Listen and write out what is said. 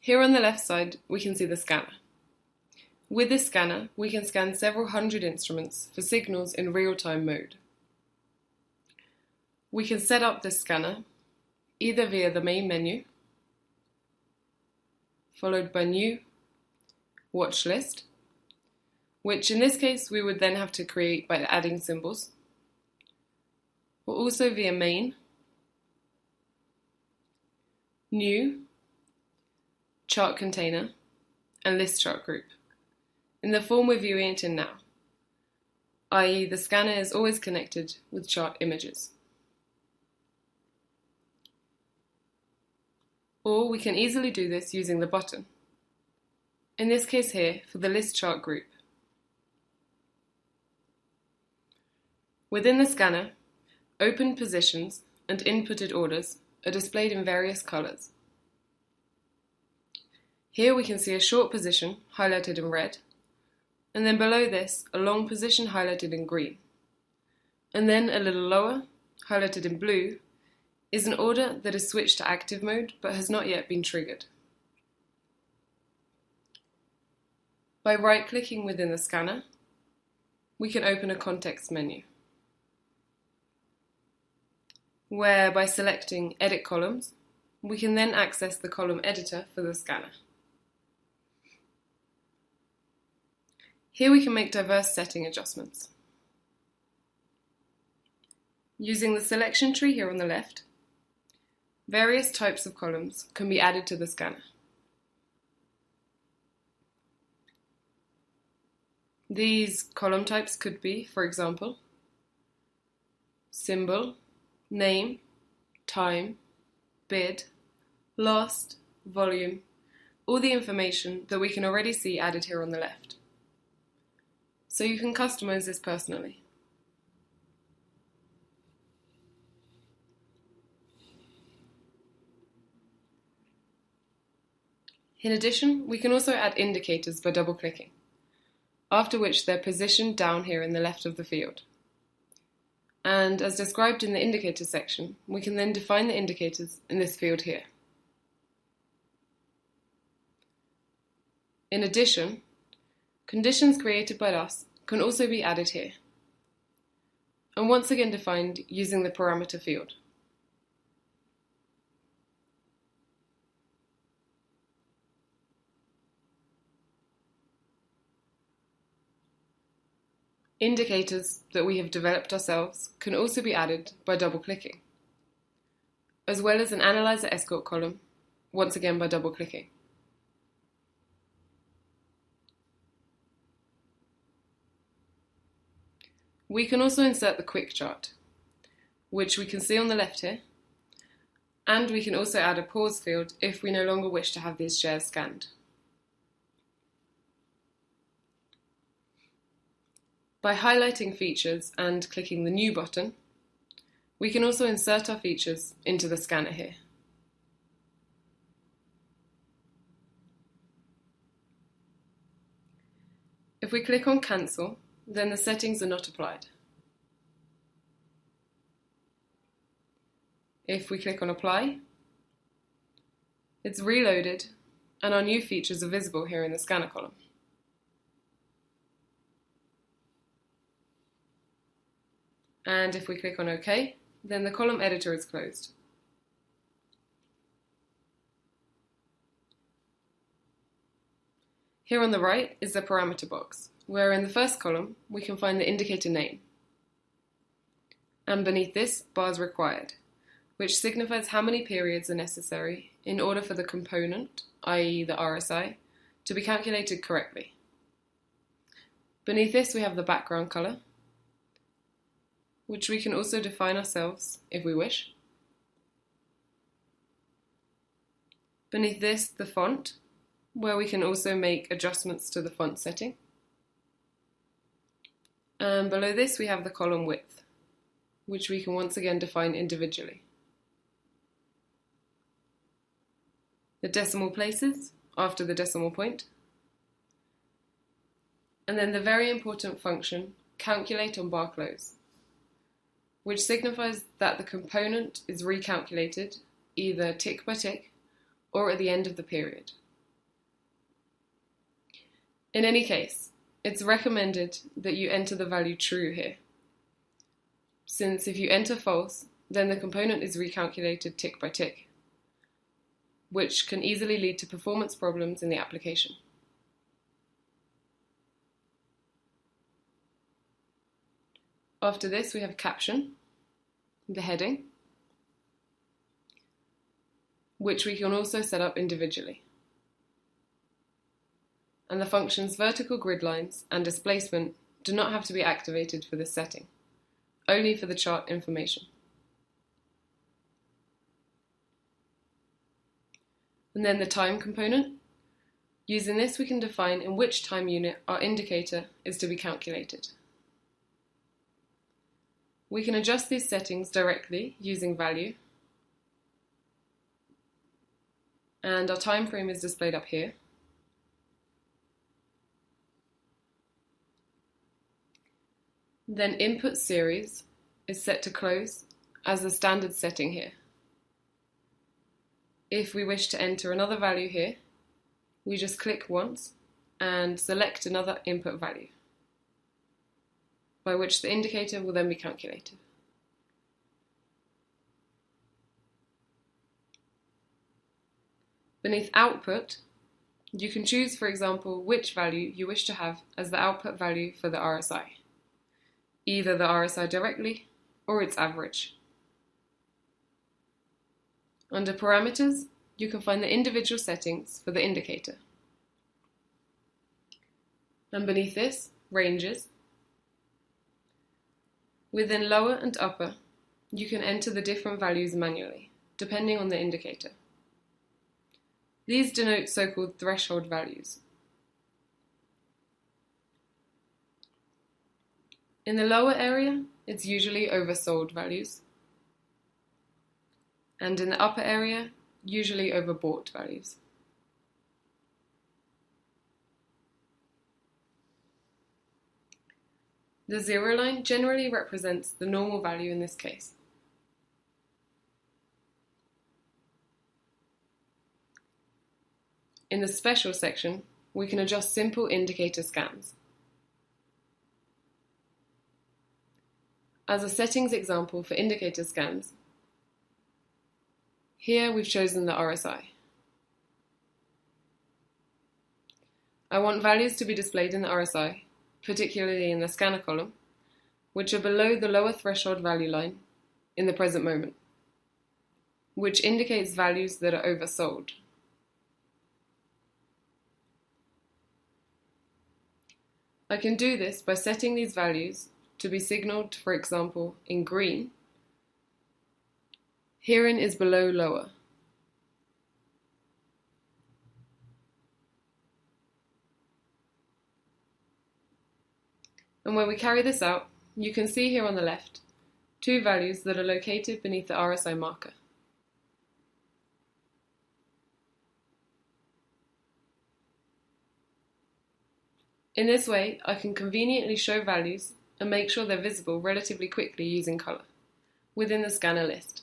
Here on the left side, we can see the scanner. With this scanner, we can scan several hundred instruments for signals in real-time mode. We can set up this scanner either via the main menu, followed by New, Watch List, which in this case we would then have to create by adding symbols, or also via Main, New, Chart Container, and List Chart Group, in the form we're viewing it in now, i.e. the scanner is always connected with chart images. Or we can easily do this using the button, in this case here for the List Chart Group. Within the scanner, open positions and inputted orders are displayed in various colors. Here we can see a short position highlighted in red, and then below this a long position highlighted in green, and then a little lower, highlighted in blue, is an order that is switched to active mode but has not yet been triggered. By right-clicking within the scanner, we can open a context menu, where by selecting Edit Columns, we can then access the column editor for the scanner. Here we can make diverse setting adjustments. Using the selection tree here on the left, various types of columns can be added to the scanner. These column types could be, for example, symbol, name, time, bid, lost, volume, all the information that we can already see added here on the left. So you can customize this personally. In addition, we can also add indicators by double-clicking, after which they're positioned down here in the left of the field. And as described in the indicator section, we can then define the indicators in this field here. In addition, conditions created by us can also be added here, and once again defined using the parameter field. Indicators that we have developed ourselves can also be added by double-clicking, as well as an analyzer escort column, once again by double-clicking. We can also insert the quick chart, which we can see on the left here, and we can also add a pause field if we no longer wish to have these shares scanned. By highlighting features and clicking the New button, we can also insert our features into the scanner here. If we click on Cancel, then the settings are not applied. If we click on Apply, it's reloaded and our new features are visible here in the scanner column. And if we click on OK, then the column editor is closed. Here on the right is the parameter box, where in the first column we can find the indicator name. And beneath this, bars required, which signifies how many periods are necessary in order for the component, i.e. the RSI, to be calculated correctly. Beneath this we have the background color, which we can also define ourselves if we wish. Beneath this, the font, where we can also make adjustments to the font setting. And below this we have the column width, which we can once again define individually. The decimal places after the decimal point. And then the very important function, calculate on bar close, which signifies that the component is recalculated either tick by tick or at the end of the period. In any case, it's recommended that you enter the value true here, since if you enter false, then the component is recalculated tick by tick, which can easily lead to performance problems in the application. After this, we have caption, the heading, which we can also set up individually. And the functions vertical grid lines and displacement do not have to be activated for this setting, only for the chart information. And then the time component. Using this, we can define in which time unit our indicator is to be calculated. We can adjust these settings directly using value, and our time frame is displayed up here. Then input series is set to close as the standard setting here. If we wish to enter another value here, we just click once and select another input value, by which the indicator will then be calculated. Beneath output, you can choose, for example, which value you wish to have as the output value for the RSI, either the RSI directly or its average. Under parameters, you can find the individual settings for the indicator. And beneath this, ranges. Within lower and upper, you can enter the different values manually, depending on the indicator. These denote so-called threshold values. In the lower area, it's usually oversold values, and in the upper area, usually overbought values. The zero line generally represents the normal value in this case. In the special section, we can adjust simple indicator scans. As a settings example for indicator scans, here we've chosen the RSI. I want values to be displayed in the RSI, particularly in the scanner column, which are below the lower threshold value line in the present moment, which indicates values that are oversold. I can do this by setting these values to be signaled, for example, in green. Herein is below lower. And when we carry this out, you can see here on the left two values that are located beneath the RSI marker. In this way, I can conveniently show values and make sure they're visible relatively quickly using color within the scanner list.